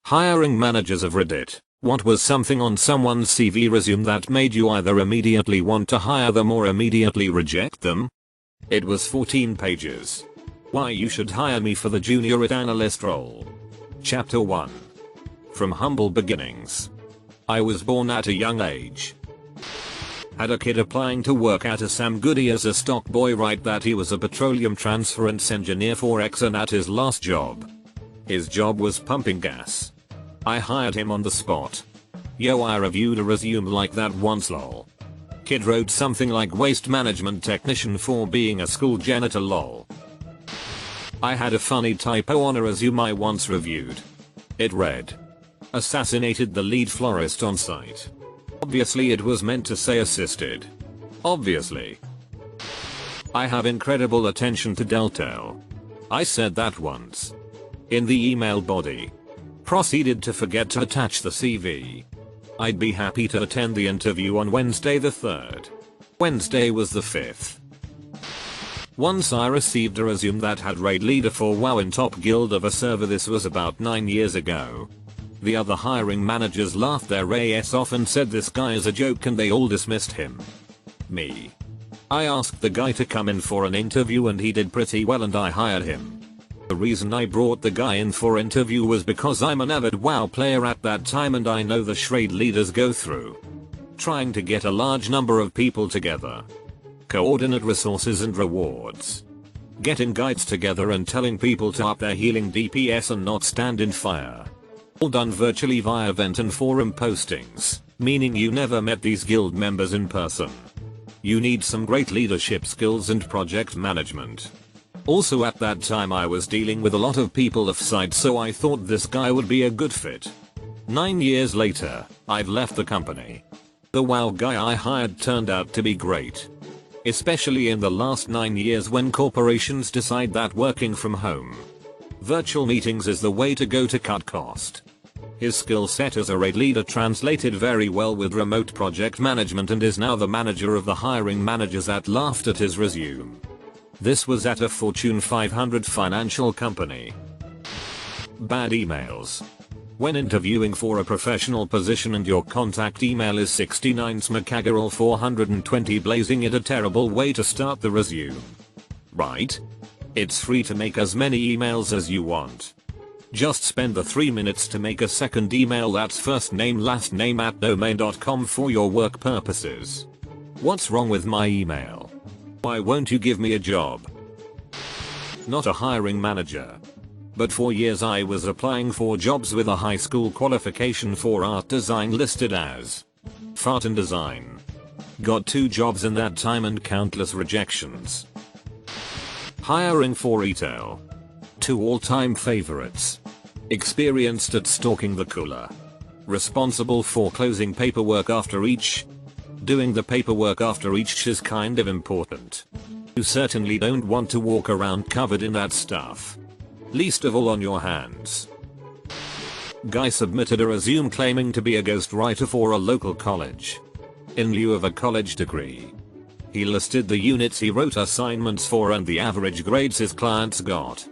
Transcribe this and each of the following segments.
Hiring managers of Reddit. What was something on someone's CV resume that made you either immediately want to hire them or immediately reject them? It was 14 pages. Why you should hire me for the junior analyst role. Chapter 1. From humble beginnings. I was born at a young age. Had a kid applying to work at a Sam Goody as a stock boy, write that he was a petroleum transference engineer for Exxon at his last job. His job was pumping gas. I hired him on the spot. Yo, I reviewed a resume like that once, lol. Kid wrote something like waste management technician for being a school janitor, lol. I had a funny typo on a resume I once reviewed. It read, assassinated the lead florist on site. Obviously it was meant to say assisted. Obviously. I have incredible attention to detail. I said that once. In the email body. Proceeded to forget to attach the CV. I'd be happy to attend the interview on Wednesday the 3rd. Wednesday was the 5th. Once I received a resume that had raid leader for WoW in top guild of a server. This was about 9 years ago. The other hiring managers laughed their ass off and said this guy is a joke, and they all dismissed him. Me. I asked the guy to come in for an interview and he did pretty well and I hired him. The reason I brought the guy in for interview was because I'm an avid WoW player at that time and I know the raid leaders go through. Trying to get a large number of people together. Coordinate resources and rewards. Getting guides together and telling people to up their healing DPS and not stand in fire. All done virtually via event and forum postings, meaning you never met these guild members in person. You need some great leadership skills and project management. Also at that time I was dealing with a lot of people off-site, so I thought this guy would be a good fit. 9 years later, I've left the company. The WoW guy I hired turned out to be great. Especially in the last 9 years when corporations decide that working from home, virtual meetings is the way to go to cut cost. His skill set as a raid leader translated very well with remote project management and is now the manager of the hiring managers that laughed at his resume. This was at a Fortune 500 financial company. Bad emails. When interviewing for a professional position and your contact email is 69 smacaggerel 420 blazing it, a terrible way to start the resume. Right? It's free to make as many emails as you want. Just spend the 3 minutes to make a second email that's first name last name @domain.com for your work purposes. What's wrong with my email? Why won't you give me a job? Not a hiring manager. But for years I was applying for jobs with a high school qualification for art design listed as fart and design. Got 2 jobs in that time and countless rejections. Hiring for retail. 2 all-time favorites. Experienced at stalking the cooler. Responsible for closing paperwork after each. Doing the paperwork after each is kind of important. You certainly don't want to walk around covered in that stuff. Least of all on your hands. Guy submitted a resume claiming to be a ghostwriter for a local college. In lieu of a college degree. He listed the units he wrote assignments for and the average grades his clients got.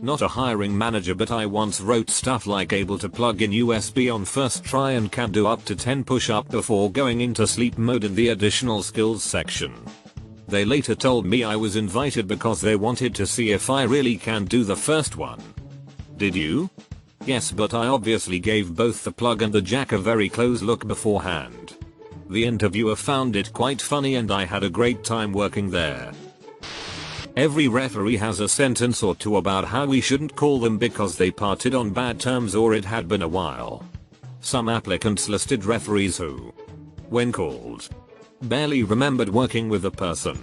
Not a hiring manager, but I once wrote stuff like able to plug in USB on first try and can do up to 10 push-up before going into sleep mode in the additional skills section. They later told me I was invited because they wanted to see if I really can do the first one. Did you? Yes, but I obviously gave both the plug and the jack a very close look beforehand. The interviewer found it quite funny and I had a great time working there. Every referee has a sentence or two about how we shouldn't call them because they parted on bad terms or it had been a while. Some applicants listed referees who, when called, barely remembered working with the person.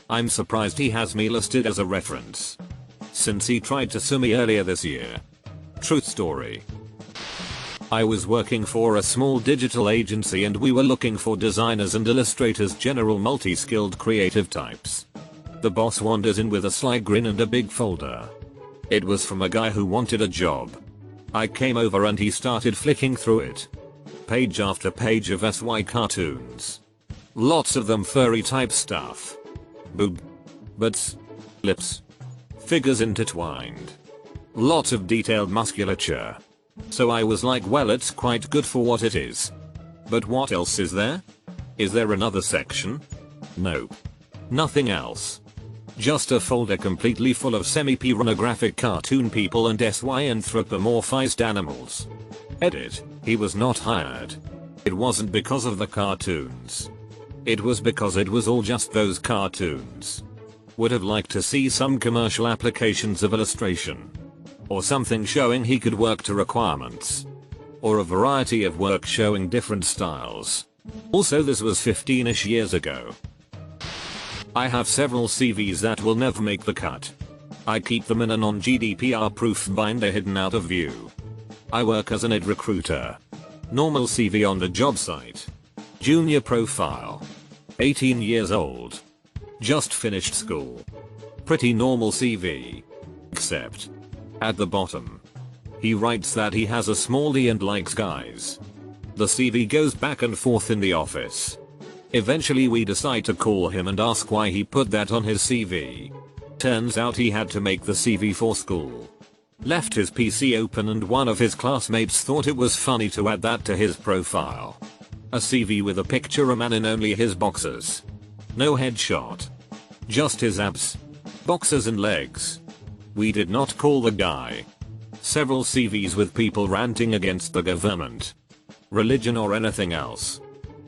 I'm surprised he has me listed as a reference, since he tried to sue me earlier this year. Truth story. I was working for a small digital agency and we were looking for designers and illustrators, general multi-skilled creative types. The boss wanders in with a sly grin and a big folder. It was from a guy who wanted a job. I came over and he started flicking through it. Page after page of SY cartoons. Lots of them furry type stuff. Boob. Butts. Lips. Figures intertwined. Lots of detailed musculature. So I was like, well, it's quite good for what it is. But what else is there? Is there another section? Nope. Nothing else. Just a folder completely full of semi-pornographic cartoon people and SY anthropomorphized animals. Edit. He was not hired. It wasn't because of the cartoons. It was because it was all just those cartoons. Would have liked to see some commercial applications of illustration. Or something showing he could work to requirements. Or a variety of work showing different styles. Also, this was 15ish years ago. I have several CVs that will never make the cut. I keep them in a non-GDPR proof binder hidden out of view. I work as an ed recruiter. Normal CV on the job site. Junior profile. 18 years old. Just finished school. Pretty normal CV. Except. At the bottom. He writes that he has a small D and likes guys. The CV goes back and forth in the office. Eventually we decide to call him and ask why he put that on his CV. Turns out he had to make the CV for school. Left his PC open and one of his classmates thought it was funny to add that to his profile. A CV with a picture of a man in only his boxers. No headshot. Just his abs. Boxers and legs. We did not call the guy. Several CVs with people ranting against the government, religion or anything else.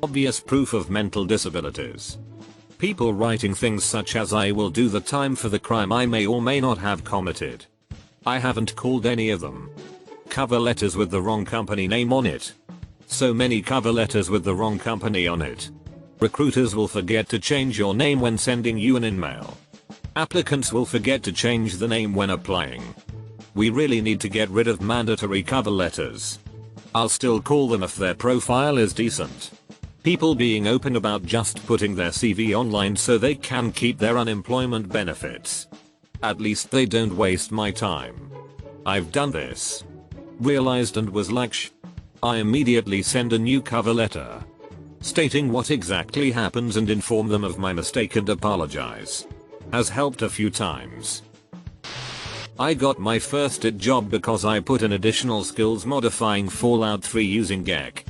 Obvious proof of mental disabilities. People writing things such as I will do the time for the crime I may or may not have committed. I haven't called any of them. Cover letters with the wrong company name on it. So many cover letters with the wrong company on it. Recruiters will forget to change your name when sending you an email. Applicants will forget to change the name when applying. We really need to get rid of mandatory cover letters. I'll still call them if their profile is decent. People being open about just putting their CV online so they can keep their unemployment benefits. At least they don't waste my time. I've done this. Realized and was like shh. I immediately send a new cover letter. Stating what exactly happens and inform them of my mistake and apologize. Has helped a few times. I got my first IT job because I put in additional skills modifying Fallout 3 using GEC.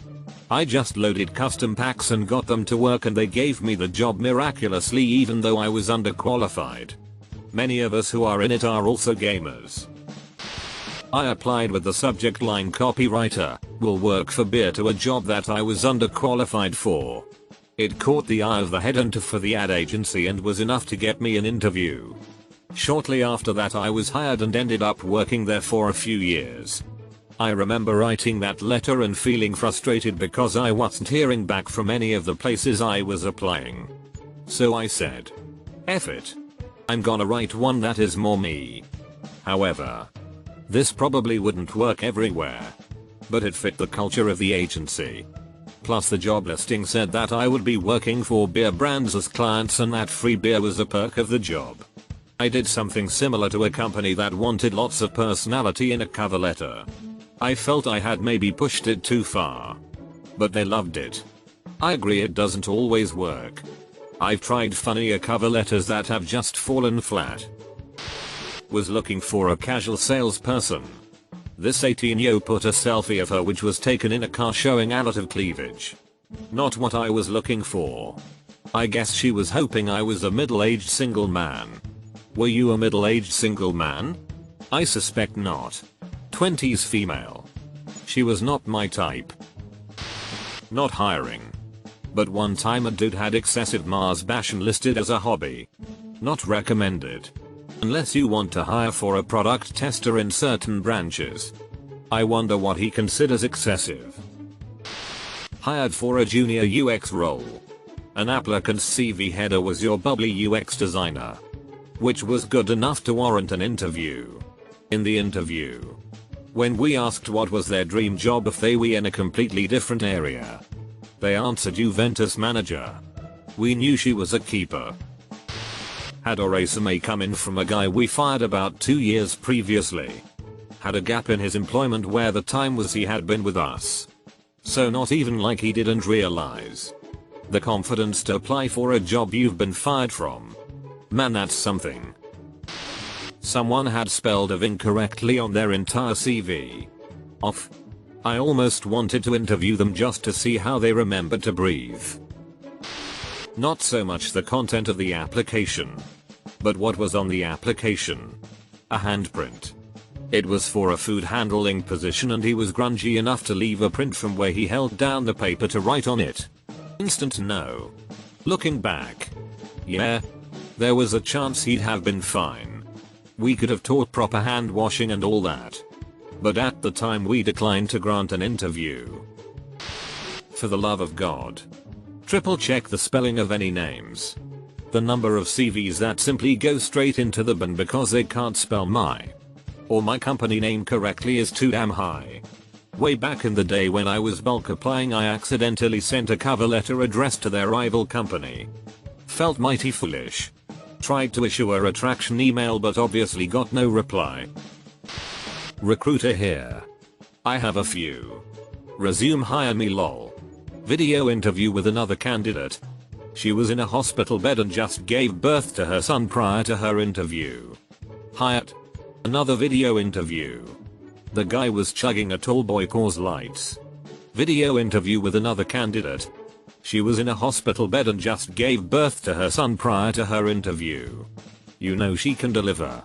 I just loaded custom packs and got them to work and they gave me the job miraculously even though I was underqualified. Many of us who are in it are also gamers. I applied with the subject line copywriter, will work for beer to a job that I was underqualified for. It caught the eye of the headhunter for the ad agency and was enough to get me an interview. Shortly after that I was hired and ended up working there for a few years. I remember writing that letter and feeling frustrated because I wasn't hearing back from any of the places I was applying. So I said, F it. I'm gonna write one that is more me. However, this probably wouldn't work everywhere. But it fit the culture of the agency. Plus the job listing said that I would be working for beer brands as clients and that free beer was a perk of the job. I did something similar to a company that wanted lots of personality in a cover letter. I felt I had maybe pushed it too far. But they loved it. I agree it doesn't always work. I've tried funnier cover letters that have just fallen flat. Was looking for a casual salesperson. This 18-yo put a selfie of her which was taken in a car showing a lot of cleavage. Not what I was looking for. I guess she was hoping I was a middle-aged single man. Were you a middle-aged single man? I suspect not. 20s female. She was not my type. Not hiring. But one time a dude had excessive Mars bashing listed as a hobby. Not recommended. Unless you want to hire for a product tester in certain branches. I wonder what he considers excessive. Hired for a junior UX role. An applicant's CV header was your bubbly UX designer. Which was good enough to warrant an interview. In the interview, when we asked what was their dream job if they were in a completely different area, they answered Juventus manager. We knew she was a keeper. Had a resume come in from a guy we fired about 2 years previously. Had a gap in his employment where the time was he had been with us. So not even like he didn't realize. The confidence to apply for a job you've been fired from. Man, that's something. Someone had spelled of incorrectly on their entire CV. Off. I almost wanted to interview them just to see how they remember to breathe. Not so much the content of the application, but what was on the application. A handprint. It was for a food handling position and he was grungy enough to leave a print from where he held down the paper to write on it. Instant no. Looking back. Yeah. There was a chance he'd have been fine. We could have taught proper hand washing and all that. But at the time we declined to grant an interview. For the love of God. Triple check the spelling of any names. The number of CVs that simply go straight into the bin because they can't spell my or my company name correctly is too damn high. Way back in the day when I was bulk applying, I accidentally sent a cover letter addressed to their rival company. Felt mighty foolish. Tried to issue a retraction email but obviously got no reply. Recruiter here. I have a few. Resume hire me lol. Video interview with another candidate. She was in a hospital bed and just gave birth to her son prior to her interview. Hired. Another video interview. The guy was chugging a tall boy Coors Lights. Video interview with another candidate. She was in a hospital bed and just gave birth to her son prior to her interview. You know she can deliver.